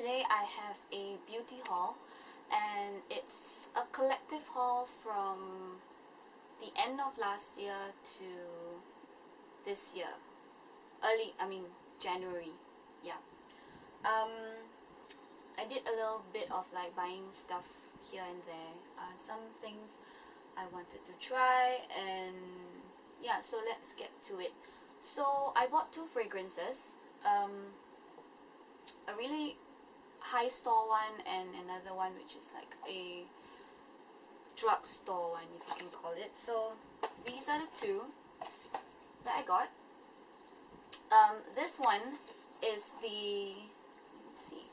today I have a beauty haul, and it's a collective haul from the end of last year to this year. January. Yeah. I did a little bit of like buying stuff here and there. Some things I wanted to try, and yeah, so let's get to it. So I bought 2 fragrances. A really high store one and another one which is like a drugstore one, if you can call it. So these are the 2 that I got. This one is the, let's see,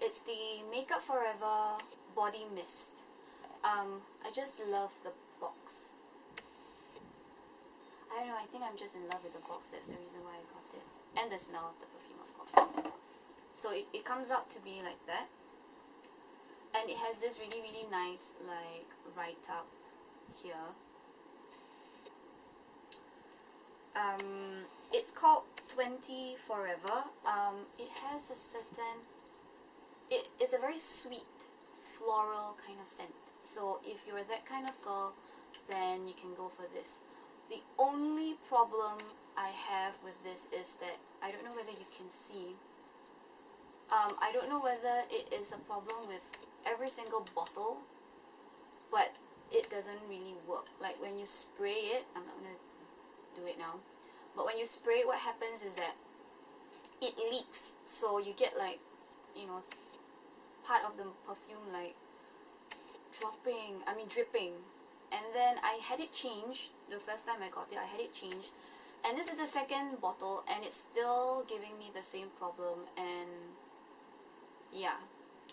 it's the Makeup Forever Body Mist. I just love the box. I don't know, I think I'm just in love with the box. That's the reason why I got it. And the smell of the perfume, of course. So it comes out to be like that. And it has this really, really nice like write-up here. It's called 20 Forever. It has a certain, it is a very sweet floral kind of scent. So if you're that kind of girl, then you can go for this. The only problem I have with this is that I don't know whether you can see. I don't know whether it is a problem with every single bottle, but it doesn't really work. Like when you spray it, I'm not gonna do it now, but when you spray it, what happens is that it leaks. So you get like, you know, part of the perfume like dripping. And then I had it changed. The first time I got it, I had it changed. And this is the second bottle, and it's still giving me the same problem. And yeah,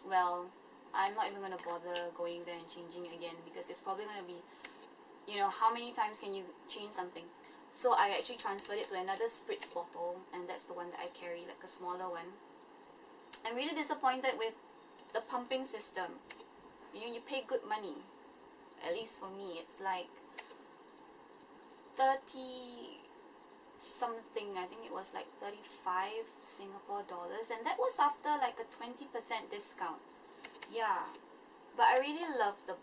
well, I'm not even going to bother going there and changing again, because it's probably going to be, you know, how many times can you change something? So I actually transferred it to another spritz bottle, and that's the one that I carry, like a smaller one. I'm really disappointed with the pumping system. You know, you pay good money. At least for me, it's like 30 something. I think it was like 35 Singapore dollars, and that was after like a 20% discount. Yeah, but I really love the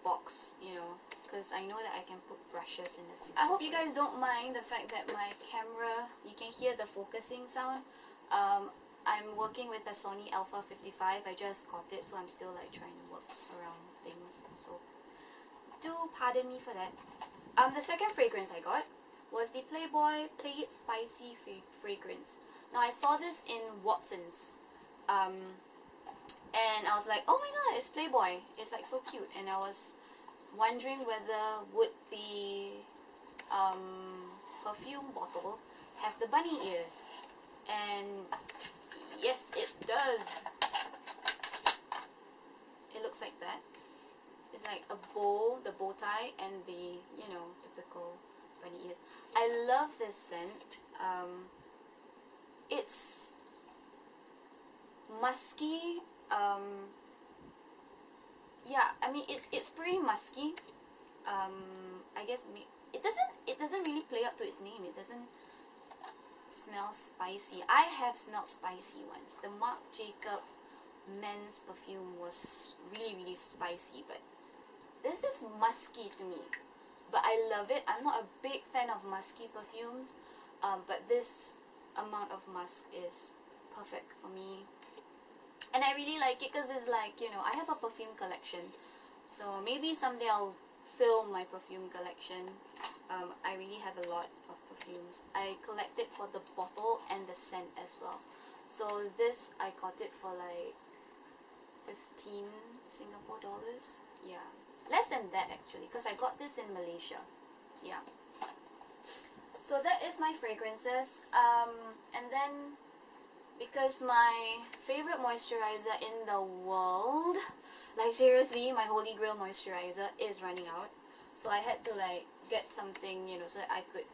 box, you know, because I know that I can put brushes in the future. I hope you guys don't mind the fact that my camera, you can hear the focusing sound. I'm working with a Sony Alpha 55. I just got it, so I'm still like trying to work around things, so do pardon me for that. The second fragrance I got was the Playboy Play It Spicy fragrance. Now I saw this in Watson's, and I was like, oh my god, it's Playboy, it's like so cute. And I was wondering whether would the perfume bottle have the bunny ears, and yes, it does. It looks like that. It's like a bow, the bow tie, and the, you know, typical bunny ears. I love this scent. It's musky. Yeah, I mean it's pretty musky. I guess it doesn't really play up to its name. It doesn't smell spicy. I have smelled spicy once. The Marc Jacob men's perfume was really, really spicy, but this is musky to me, but I love it. I'm not a big fan of musky perfumes, but this amount of musk is perfect for me. And I really like it because it's like, you know, I have a perfume collection, so maybe someday I'll film my perfume collection. I really have a lot of perfumes. I collect it for the bottle and the scent as well. So this, I got it for like 15 Singapore dollars. Yeah, less than that actually, because I got this in Malaysia. Yeah. So that is my fragrances. And then, because my favorite moisturizer in the world, like seriously, my holy grail moisturizer is running out. So I had to like get something, you know, so that I could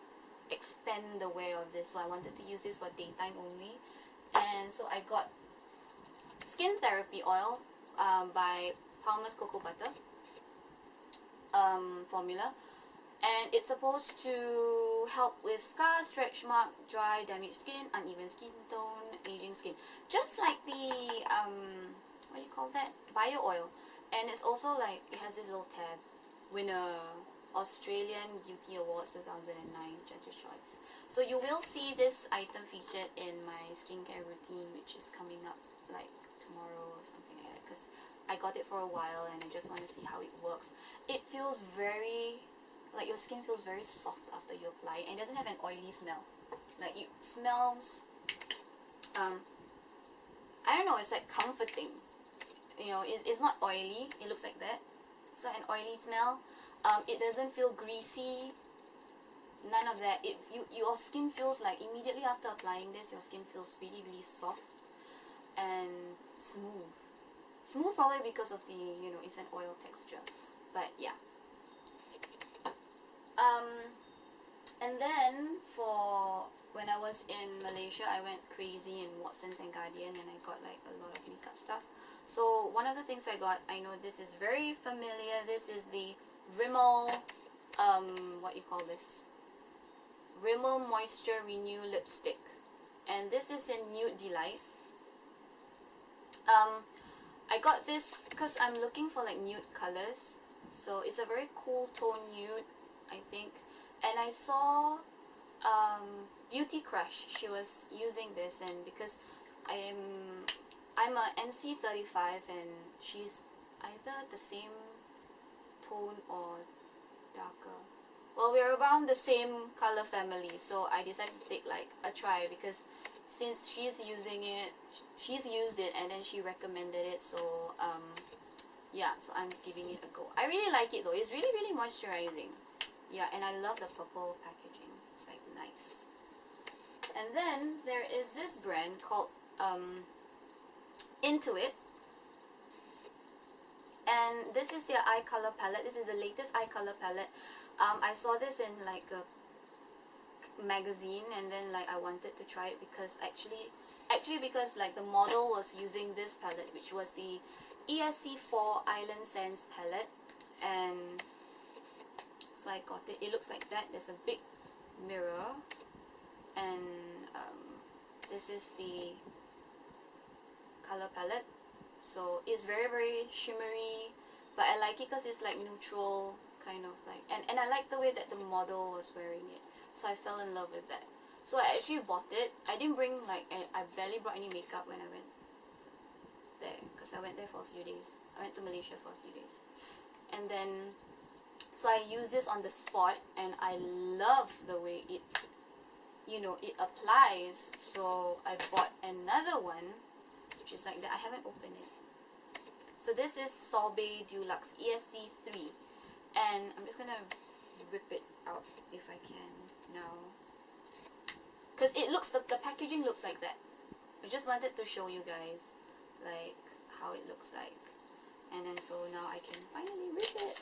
extend the wear of this. So I wanted to use this for daytime only. And so I got Skin Therapy Oil by Palmer's Cocoa Butter formula, and it's supposed to help with scars, stretch mark, dry, damaged skin, uneven skin tone, aging skin, just like the what do you call that, bio oil. And it's also like, it has this little tab, winner Australian Beauty Awards 2009 Judge's Choice. So you will see this item featured in my skincare routine, which is coming up like tomorrow or something like that, because I got it for a while and I just want to see how it works. It feels very, like your skin feels very soft after you apply it, and it doesn't have an oily smell. Like it smells, I don't know, it's like comforting. You know, it's not oily, it looks like that. It's not an oily smell. It doesn't feel greasy, none of that. Your skin feels like, immediately after applying this, your skin feels really, really soft and smooth. Smooth probably because of the, you know, it's an oil texture. But yeah. And then for when I was in Malaysia, I went crazy in Watsons and Guardian, and I got like a lot of makeup stuff. So one of the things I got, I know this is very familiar. This is the Rimmel, what you call this? Rimmel Moisture Renew Lipstick. And this is in Nude Delight. I got this because I'm looking for like nude colors. So it's a very cool tone nude, I think. And I saw Beauty Crush, she was using this, and because I'm a NC35 and she's either the same tone or darker. Well, we're around the same color family, so I decided to take like a try, because since she's using it, she's used it and then she recommended it, so yeah, so I'm giving it a go. I really like it though, it's really, really moisturizing. Yeah, and I love the purple packaging, it's like nice. And then there is this brand called Intuit, and this is their eye color palette. This is the latest eye color palette. I saw this in like a magazine, and then like I wanted to try it because actually because like the model was using this palette, which was the ESC4 Island Sands palette, and so I got it. It looks like that. There's a big mirror, and this is the color palette. So it's very, very shimmery, but I like it because it's like neutral kind of like, and I like the way that the model was wearing it, so I fell in love with that. So I actually bought it. I didn't bring like, I barely brought any makeup when I went there, because I went there for a few days. I went to Malaysia for a few days, and then so I used this on the spot, and I love the way it, you know, it applies. So I bought another one, which is like that. I haven't opened it. So this is Sorbet Deluxe ESC3, and I'm just gonna rip it out if I can now, because it looks, the packaging looks like that. I just wanted to show you guys like how it looks like, and then so now I can finally rip it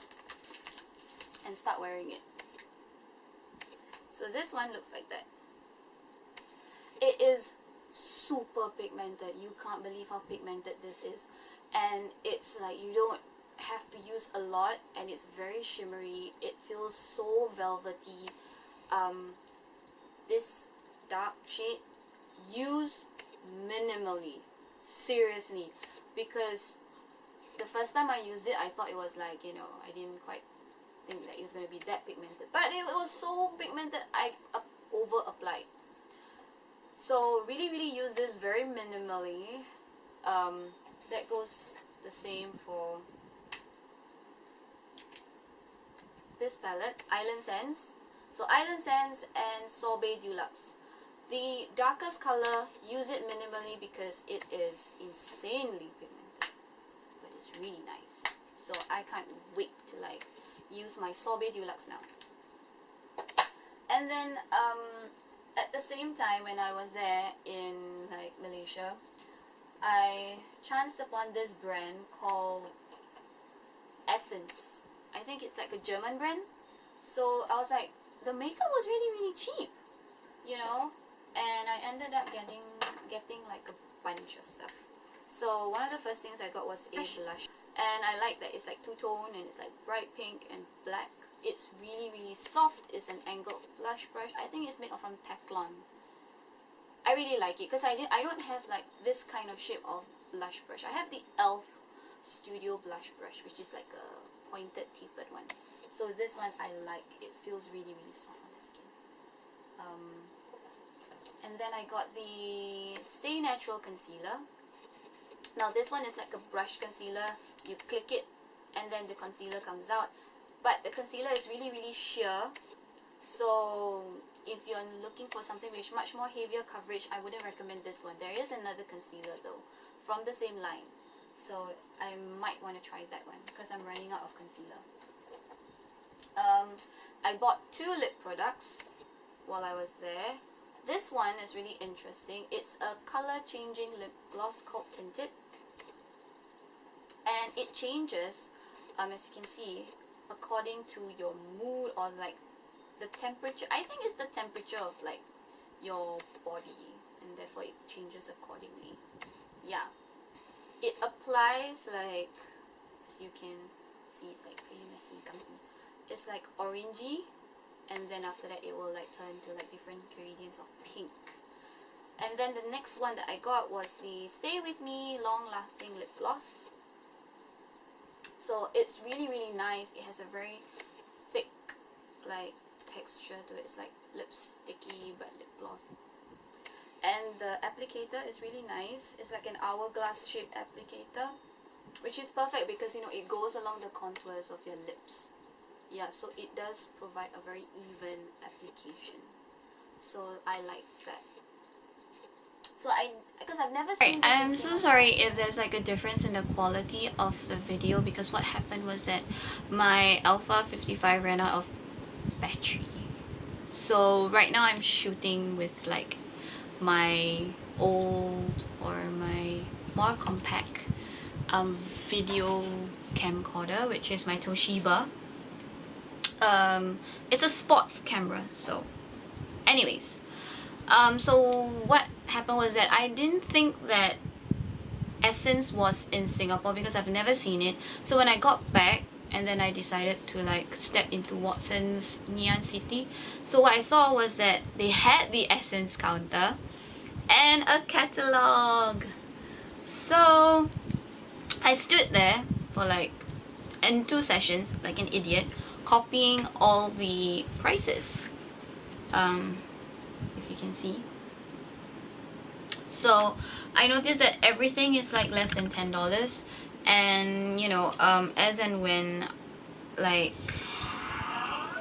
and start wearing it. So this one looks like that. It is super pigmented. You can't believe how pigmented this is, and it's like you don't have to use a lot, and it's very shimmery. It feels so velvety. This dark shade, use minimally, seriously, because the first time I used it, I thought it was like, you know, I didn't quite think that it was going to be that pigmented, but it was so pigmented I over applied. So really, really use this very minimally. That goes the same for this palette, Island Sands. So Island Sands and Sorbet Deluxe. The darkest color, use it minimally because it is insanely pigmented, but it's really nice. So I can't wait to like use my Sorbet Deluxe now. And then at the same time, when I was there in like Malaysia, I chanced upon this brand called Essence. I think it's like a German brand. So I was like, the makeup was really, really cheap, you know, and I ended up getting like a bunch of stuff. So one of the first things I got was a blush, and I like that it's like two-tone and it's like bright pink and black. It's really, really soft. It's an angled blush brush. I think it's made from Teflon. I really like it because I don't have like this kind of shape of blush brush. I have the e.l.f. Studio blush brush, which is like a pointed tapered one. So this one I like. It feels really soft on the skin. And then I got the Stay Natural concealer. Now this one is like a brush concealer. You click it and then the concealer comes out. But the concealer is really sheer. So if you're looking for something with much more heavier coverage, I wouldn't recommend this one. There is another concealer though from the same line. So I might want to try that one because I'm running out of concealer. I bought 2 lip products while I was there. This one is really interesting. It's a color changing lip gloss called Tinted. And it changes, as you can see, according to your mood or like the temperature. I think it's the temperature of like your body, and therefore it changes accordingly. Yeah. It applies like, as you can see, it's like pretty messy, gummy. It's like orangey, and then after that it will like turn to like different gradients of pink. And then the next one that I got was the Stay With Me Long Lasting Lip Gloss. So it's really nice. It has a very thick like texture to it. It's like lipsticky but lip gloss. And the applicator is really nice. It's like an hourglass shaped applicator, which is perfect because, you know, it goes along the contours of your lips. Yeah, so it does provide a very even application. So I like that. So because I've never seen this. I'm so sorry if there's like a difference in the quality of the video, because what happened was that my Alpha 55 ran out of battery. So right now I'm shooting with like my old or my more compact video camcorder, which is my Toshiba. It's a sports camera. So anyways, so what happened was that I didn't think that Essence was in Singapore because I've never seen it. So when I got back, and then I decided to like step into Watson's Ngee City, so what I saw was that they had the Essence counter and a catalog. So I stood there for like in 2 sessions like an idiot, copying all the prices, if you can see. So I noticed that everything is like less than $10, and you know, as and when like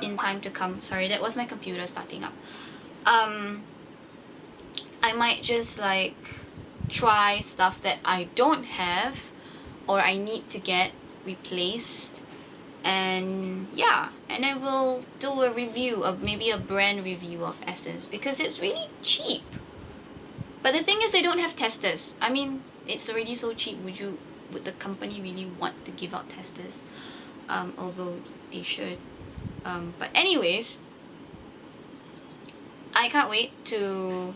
in time to come, sorry, that was my computer starting up, I might just like try stuff that I don't have or I need to get replaced, and yeah, and I will do a review of maybe a brand review of Essence because it's really cheap. But the thing is, they don't have testers. I mean, it's already so cheap. Would the company really want to give out testers? Although they should. But anyways, I can't wait to,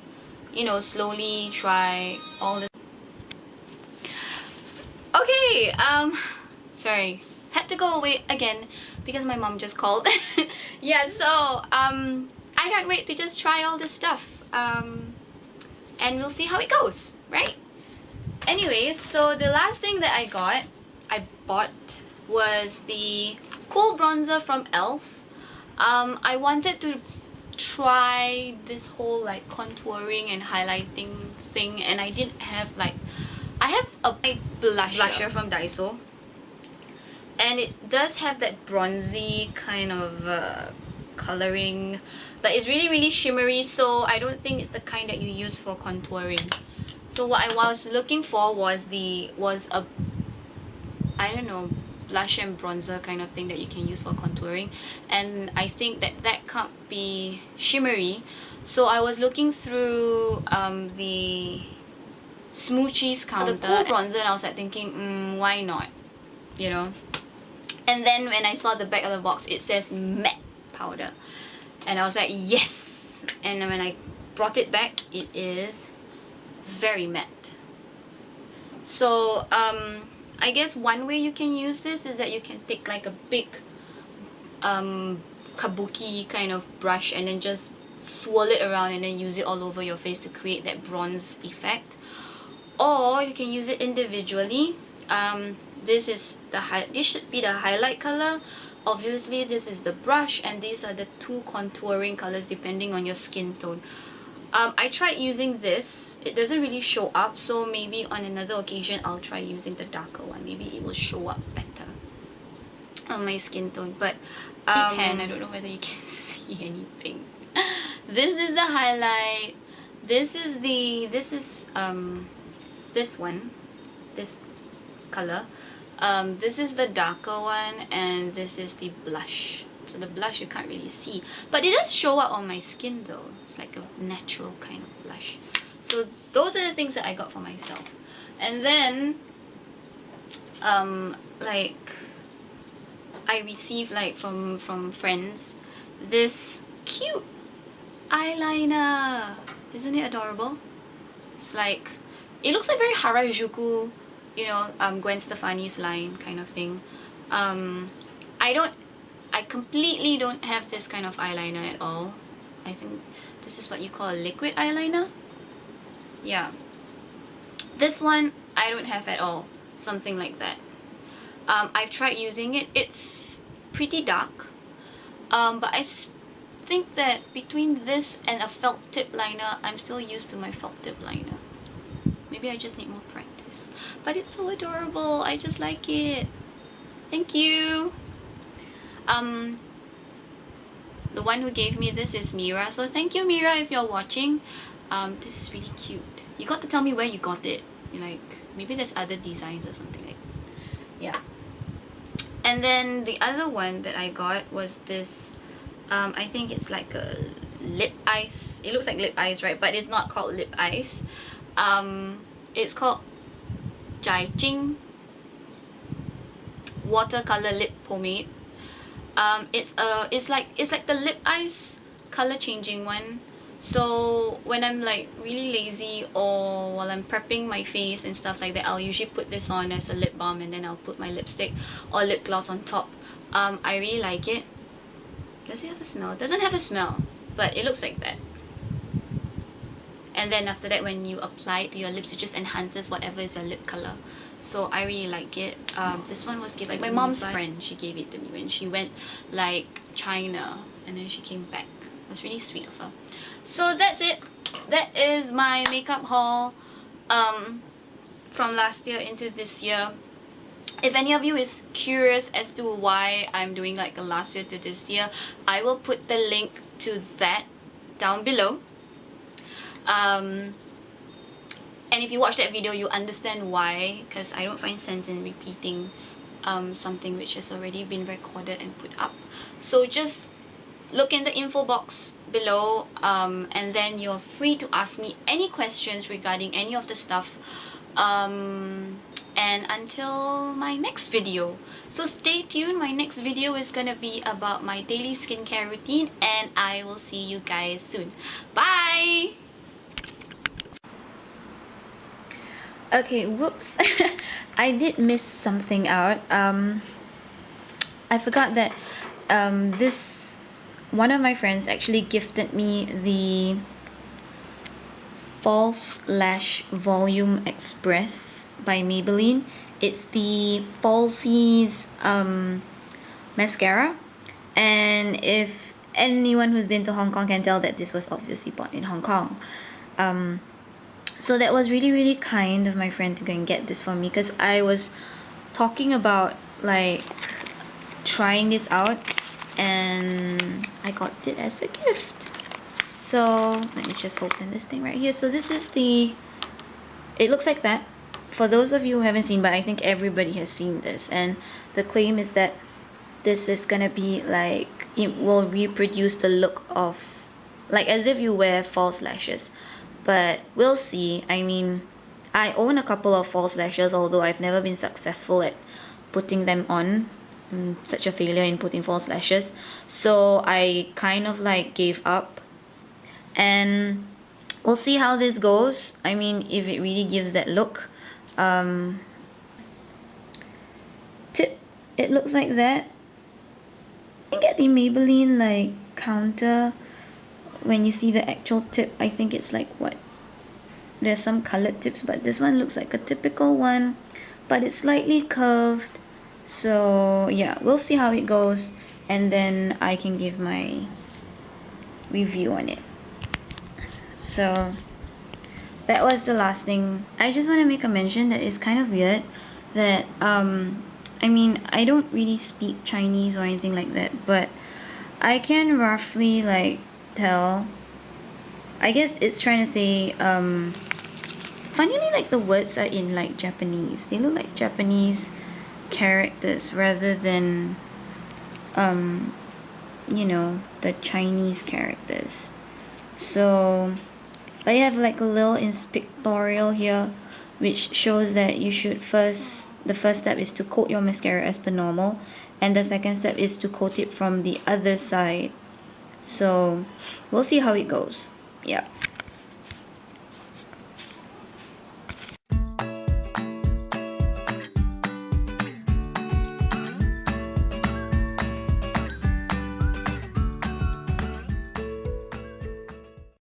you know, slowly try all this. Okay, sorry, had to go away again because my mom just called. Yeah, so I can't wait to just try all this stuff. And we'll see how it goes, right? Anyways, so the last thing that I bought was the Cool Bronzer from e.l.f. I wanted to try this whole like contouring and highlighting thing, and I didn't have like, I have a blusher from Daiso, and it does have that bronzy kind of coloring, but it's really shimmery, so I don't think it's the kind that you use for contouring. So what I was looking for was a, I don't know, blush and bronzer kind of thing that you can use for contouring, and I think that can't be shimmery. So I was looking through the Smoochie's counter, the Cool Bronzer, and I was like thinking, why not, you know? And then when I saw the back of the box, it says matte powder, and I was like, yes. And when I brought it back, it is very matte. So I guess one way you can use this is that you can take like a big kabuki kind of brush and then just swirl it around and then use it all over your face to create that bronze effect. Or you can use it individually. This should be the highlight color. Obviously this is the brush, and these are the two contouring colors depending on your skin tone. I tried using this. It doesn't really show up, so maybe on another occasion I'll try using the darker one. Maybe it will show up better on my skin tone. But tan, I don't know whether you can see anything. This is the highlight. This is this one, this color. This is the darker one, and this is the blush. So the blush you can't really see, but it does show up on my skin though. It's like a natural kind of blush. So those are the things that I got for myself. And then like I received like from friends this cute eyeliner. Isn't it adorable? It's like, it looks like very Harajuku, you know, Gwen Stefani's line kind of thing. I completely don't have this kind of eyeliner at all. I think this is what you call a liquid eyeliner. Yeah. This one I don't have at all. Something like that. I've tried using it. It's pretty dark. But I think that between this and a felt tip liner, I'm still used to my felt tip liner. Maybe I just need more practice. But it's so adorable. I just like it. Thank you. The one who gave me this is Mira. So thank you, Mira, if you're watching. This is really cute. You got to tell me where you got it. Like, maybe there's other designs or something like that. Yeah. And then the other one that I got was this. I think it's like a lip ice. It looks like lip ice, right? But it's not called lip ice. It's called Jai Jing watercolor lip pomade. It's like the lip ice color changing one. So when I'm like really lazy, or while I'm prepping my face and stuff like that, I'll usually put this on as a lip balm, and then I'll put my lipstick or lip gloss on top. I really like it. Does it have a smell? It doesn't have a smell, but it looks like that. And then after that, when you apply it to your lips, it just enhances whatever is your lip color. So I really like it. This one was given by my mom's friend. She gave it to me when she went like China, and then she came back. It was really sweet of her. So that's it. That is my makeup haul from last year into this year. If any of you is curious as to why I'm doing like a last year to this year, I will put the link to that down below. And if you watch that video, you understand why, because I don't find sense in repeating something which has already been recorded and put up. So just look in the info box below, and then you're free to ask me any questions regarding any of the stuff. And until my next video, so stay tuned. My next video is gonna be about my daily skincare routine, and I will see you guys soon. Bye. Okay, whoops. I did miss something out. I forgot that one of my friends actually gifted me the False Lash Volume Express by Maybelline. It's the Falsies mascara, and if anyone who's been to Hong Kong can tell that this was obviously bought in Hong Kong. So that was really kind of my friend to go and get this for me, because I was talking about like trying this out, and I got it as a gift. So let me just open this thing right here. So this is it looks like that. For those of you who haven't seen, but I think everybody has seen this, and the claim is that this is gonna be like, it will reproduce the look of like as if you wear false lashes. But we'll see. I mean, I own a couple of false lashes, although I've never been successful at putting them on. I'm such a failure in putting false lashes, so I kind of like gave up, and we'll see how this goes. I mean, if it really gives that look. It looks like that. I think at the Maybelline like counter when you see the actual tip, I think it's like what? There's some colored tips, but this one looks like a typical one, but it's slightly curved. So yeah, we'll see how it goes, and then I can give my review on it. So that was the last thing. I just want to make a mention that it's kind of weird that I mean, I don't really speak Chinese or anything like that, but I can roughly like tell. I guess it's trying to say funnily, like the words are in like Japanese. They look like Japanese characters rather than you know, the Chinese characters. So I have like a little pictorial here which shows that you should the first step is to coat your mascara as per normal, and the second step is to coat it from the other side. So we'll see how it goes. Yeah.